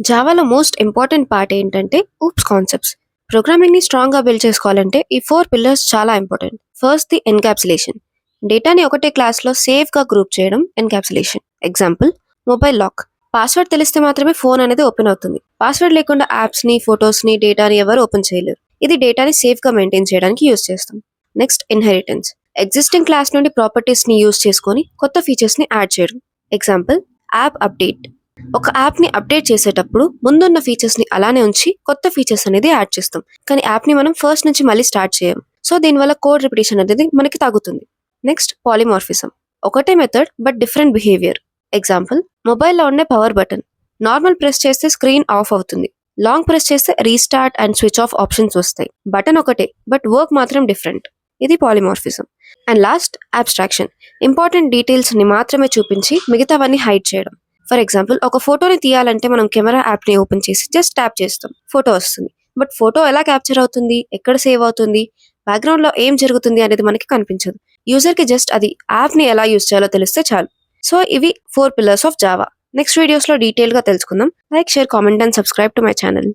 జావాలో most important part ఏంటంటే oops concepts. ప్రోగ్రామింగ్ని స్ట్రాంగ్గా build చేసుకోవాలంటే ఈ 4 పిల్లర్స్ చాలా ఇంపార్టెంట్. First the encapsulation. డేటాని ఒకటే క్లాస్లో సేఫ్గా గ్రూప్ చేయడం encapsulation. Example, mobile lock. Password తెలిస్తే మాత్రమే ఫోన్ అనేది ఓపెన్ అవుతుంది. పాస్వర్డ్ లేకుండా యాప్స్ని, ఫొటోస్ని, డేటాని ఎవరు ఓపెన్ చేయలేరు. ఇది డేటాని సేఫ్గా మెయింటైన్ చేయడానికి యూజ్ చేస్తాం. Next, inheritance. ఎగ్జిస్టింగ్ క్లాస్ నుండి ప్రాపర్టీస్ని యూజ్ చేసుకొని కొత్త ఫీచర్స్ని యాడ్ చేయడం. Example, app update. ఒక యాప్ని అప్డేట్ చేసేటప్పుడు ముందున్న ఫీచర్స్ని అలానే ఉంచి కొత్త ఫీచర్స్ అనేది యాడ్ చేస్తాం. కానీ యాప్ని మనం ఫస్ట్ నుంచి మళ్ళీ స్టార్ట్ చేయం. సో దీనివల్ల కోడ్ రిపిటేషన్ అనేది మనకి తగ్గుతుంది. Next, polymorphism. ఒకటే method but different behaviour. Example, మొబైల్లో ఉండే పవర్ బటన్. నార్మల్ ప్రెస్ చేస్తే స్క్రీన్ ఆఫ్ అవుతుంది. లాంగ్ ప్రెస్ చేస్తే restart and switch off options వస్తాయి. బటన్ ఒకటే బట్ వర్క్ మాత్రం డిఫరెంట్. ఇది polymorphism. And last, abstraction. Important డీటెయిల్స్ని మాత్రమే చూపించి మిగతావన్నీ హైడ్ చేయడం. ఫర్ ఎగ్జాంపుల్, ఒక ఫోటోని తీయాలంటే మనం కెమెరా యాప్ని ఓపెన్ చేసి జస్ట్ ట్యాప్ చేస్తాం, ఫోటో వస్తుంది. బట్ ఫోటో ఎలా క్యాప్చర్ అవుతుంది, ఎక్కడ సేవ్ అవుతుంది, బ్యాక్గ్రౌండ్లో ఏం జరుగుతుంది అనేది మనకి కనిపించదు. యూజర్కి జస్ట్ అది యాప్ని ఎలా యూజ్ చేయాలో తెలిస్తే చాలు. సో ఇవి 4 పిల్లర్స్ ఆఫ్ జావా. నెక్స్ట్ వీడియోస్లో డీటెయిల్గా తెలుసుకుందాం. Like, share, comment and subscribe to my channel.